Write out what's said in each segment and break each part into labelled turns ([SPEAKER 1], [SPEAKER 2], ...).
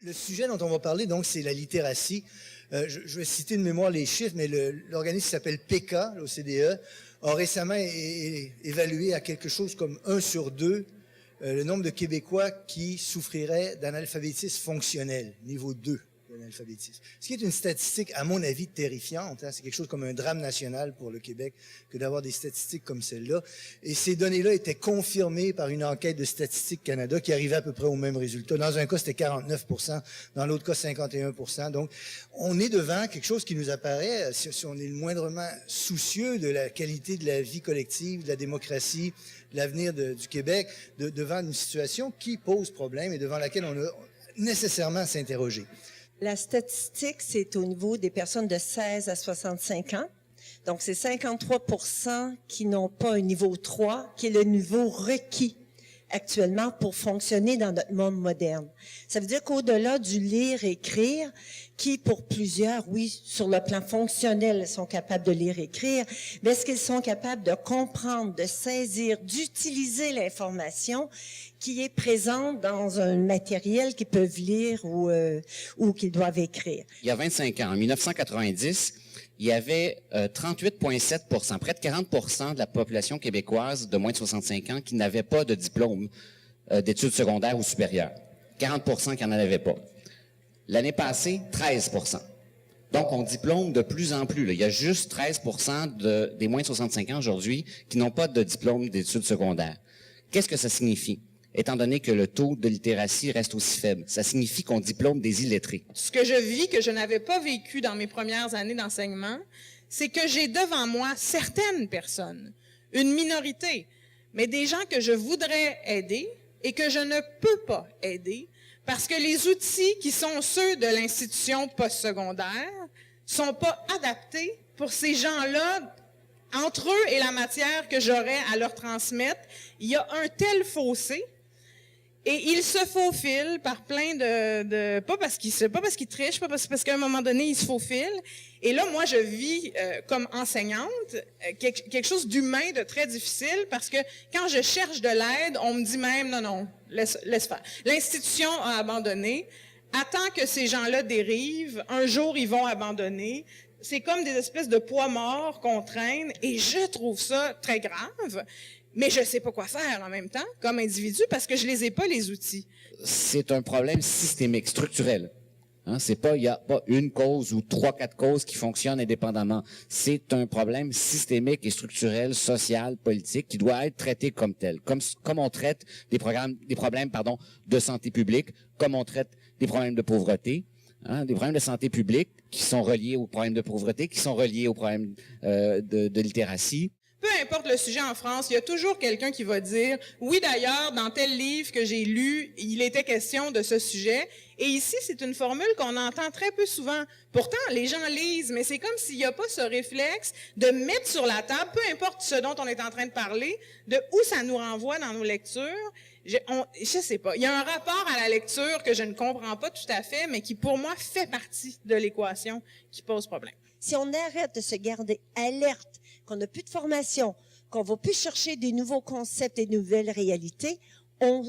[SPEAKER 1] Le sujet dont on va parler, donc, c'est la littératie. Je vais citer de mémoire les chiffres, mais l'organisme qui s'appelle PECA, l'OCDE, a récemment évalué à quelque chose comme 1 sur 2 le nombre de Québécois qui souffriraient d'analphabétisme fonctionnel, niveau 2 d'analphabétisme. Ce qui est une statistique, à mon avis, terrifiante. Hein. C'est quelque chose comme un drame national pour le Québec que d'avoir des statistiques comme celle-là. Et ces données-là étaient confirmées par une enquête de Statistique Canada qui arrivait à peu près au même résultat. Dans un cas, c'était 49%, dans l'autre cas, 51%. Donc, on est devant quelque chose qui nous apparaît, si on est le moindrement soucieux de la qualité de la vie collective, de la démocratie, de l'avenir du Québec, devant une situation qui pose problème et devant laquelle on a nécessairement à s'interroger.
[SPEAKER 2] La statistique, c'est au niveau des personnes de 16 à 65 ans. Donc, c'est 53% qui n'ont pas un niveau 3, qui est le niveau requis actuellement pour fonctionner dans notre monde moderne. Ça veut dire qu'au-delà du lire-écrire, qui pour plusieurs, oui, sur le plan fonctionnel, sont capables de lire-écrire, mais est-ce qu'ils sont capables de comprendre, de saisir, d'utiliser l'information qui est présente dans un matériel qu'ils peuvent lire ou qu'ils doivent écrire?
[SPEAKER 3] Il y a 25 ans, en 1990, il y avait 38,7%, près de 40% de la population québécoise de moins de 65 ans qui n'avait pas de diplôme d'études secondaires ou supérieures. 40% qui n'en avaient pas. L'année passée, 13%. Donc, on diplôme de plus en plus. Là. Il y a juste 13% des moins de 65 ans aujourd'hui qui n'ont pas de diplôme d'études secondaires. Qu'est-ce que ça signifie? Étant donné que le taux de littératie reste aussi faible. Ça signifie qu'on diplôme des illettrés.
[SPEAKER 4] Ce que je vis, que je n'avais pas vécu dans mes premières années d'enseignement, c'est que j'ai devant moi certaines personnes, une minorité, mais des gens que je voudrais aider et que je ne peux pas aider parce que les outils qui sont ceux de l'institution postsecondaire sont pas adaptés pour ces gens-là. Entre eux et la matière que j'aurais à leur transmettre, il y a un tel fossé. Et ils se faufilent par plein pas parce qu'ils trichent, pas parce qu'à un moment donné, ils se faufilent. Et là, moi, je vis comme enseignante quelque chose d'humain, de très difficile, parce que quand je cherche de l'aide, on me dit même, non, laisse faire. L'institution a abandonné. Attends que ces gens-là dérivent, un jour, ils vont abandonner. C'est comme des espèces de poids morts qu'on traîne, et je trouve ça très grave. Mais je sais pas quoi faire en même temps, comme individu, parce que je les ai pas, les outils.
[SPEAKER 3] C'est un problème systémique, structurel. Hein, il y a pas une cause ou 3-4 causes qui fonctionnent indépendamment. C'est un problème systémique et structurel, social, politique, qui doit être traité comme tel. Comme on traite des problèmes, de santé publique, comme on traite des problèmes de pauvreté, des problèmes de santé publique qui sont reliés aux problèmes de pauvreté, qui sont reliés aux problèmes de littératie.
[SPEAKER 4] Peu importe le sujet en France, il y a toujours quelqu'un qui va dire « Oui, d'ailleurs, dans tel livre que j'ai lu, il était question de ce sujet. » Et ici, c'est une formule qu'on entend très peu souvent. Pourtant, les gens lisent, mais c'est comme s'il n'y a pas ce réflexe de mettre sur la table, peu importe ce dont on est en train de parler, de où ça nous renvoie dans nos lectures. Je sais pas. Il y a un rapport à la lecture que je ne comprends pas tout à fait, mais qui, pour moi, fait partie de l'équation qui pose problème.
[SPEAKER 2] Si on arrête de se garder alerte, qu'on n'a plus de formation, qu'on va plus chercher des nouveaux concepts et de nouvelles réalités, on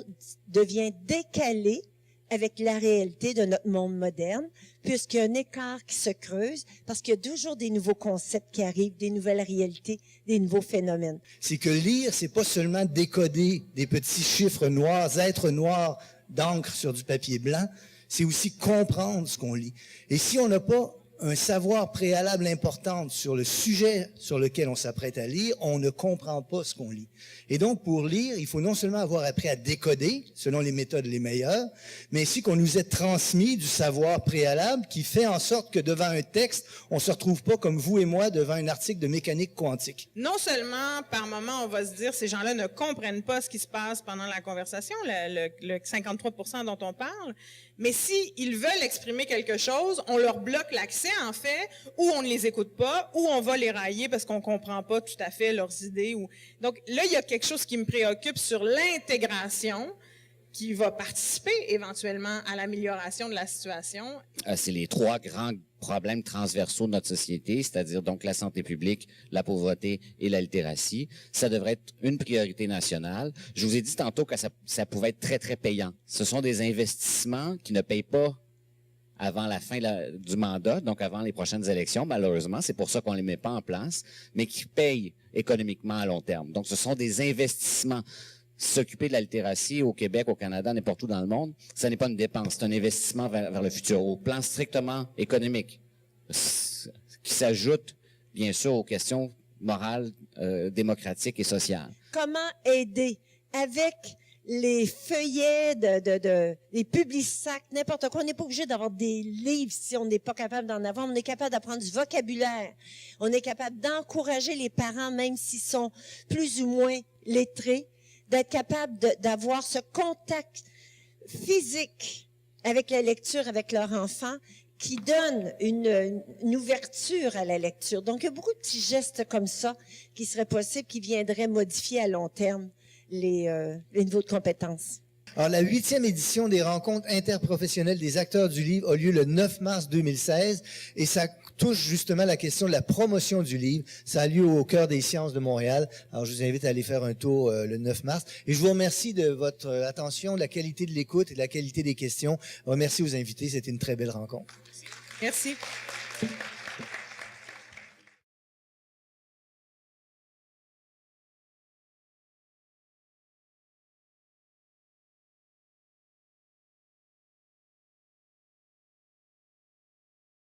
[SPEAKER 2] devient décalé avec la réalité de notre monde moderne, puisqu'il y a un écart qui se creuse, parce qu'il y a toujours des nouveaux concepts qui arrivent, des nouvelles réalités, des nouveaux phénomènes.
[SPEAKER 1] C'est que lire, c'est pas seulement décoder des petits chiffres noirs, êtres noirs d'encre sur du papier blanc, c'est aussi comprendre ce qu'on lit. Et si on n'a pas un savoir préalable important sur le sujet sur lequel on s'apprête à lire, on ne comprend pas ce qu'on lit. Et donc, pour lire, il faut non seulement avoir appris à décoder, selon les méthodes les meilleures, mais aussi qu'on nous ait transmis du savoir préalable qui fait en sorte que devant un texte, on se retrouve pas comme vous et moi devant un article de mécanique quantique.
[SPEAKER 4] Non seulement, par moment, on va se dire ces gens-là ne comprennent pas ce qui se passe pendant la conversation, le 53% dont on parle, mais s'ils veulent exprimer quelque chose, on leur bloque l'accès, en fait, ou on ne les écoute pas, ou on va les railler parce qu'on comprend pas tout à fait leurs idées. Donc là, il y a quelque chose qui me préoccupe sur l'intégration qui va participer éventuellement à l'amélioration de la situation.
[SPEAKER 3] C'est les 3 grands problèmes transversaux de notre société, c'est-à-dire donc la santé publique, la pauvreté et la littératie. Ça devrait être une priorité nationale. Je vous ai dit tantôt que ça pouvait être très, très payant. Ce sont des investissements qui ne payent pas avant la fin du mandat, donc avant les prochaines élections, malheureusement. C'est pour ça qu'on ne les met pas en place, mais qui payent économiquement à long terme. Donc, ce sont des investissements. S'occuper de la littératie au Québec, au Canada, n'importe où dans le monde, ça n'est pas une dépense, c'est un investissement vers le futur, au plan strictement économique, qui s'ajoute, bien sûr, aux questions morales, démocratiques et sociales.
[SPEAKER 2] Comment aider avec les feuillets les publics-sacs, n'importe quoi. On n'est pas obligé d'avoir des livres si on n'est pas capable d'en avoir. On est capable d'apprendre du vocabulaire. On est capable d'encourager les parents, même s'ils sont plus ou moins lettrés, d'être capable d'avoir ce contact physique avec la lecture, avec leur enfant, qui donne une ouverture à la lecture. Donc, il y a beaucoup de petits gestes comme ça qui seraient possibles, qui viendraient modifier à long terme les niveaux de compétences.
[SPEAKER 1] Alors, la 8e édition des rencontres interprofessionnelles des acteurs du livre a lieu le 9 mars 2016 et ça touche justement la question de la promotion du livre. Ça a lieu au Cœur des sciences de Montréal. Alors, je vous invite à aller faire un tour le 9 mars. Et je vous remercie de votre attention, de la qualité de l'écoute et de la qualité des questions. Merci aux invités. C'était une très belle rencontre.
[SPEAKER 4] Merci.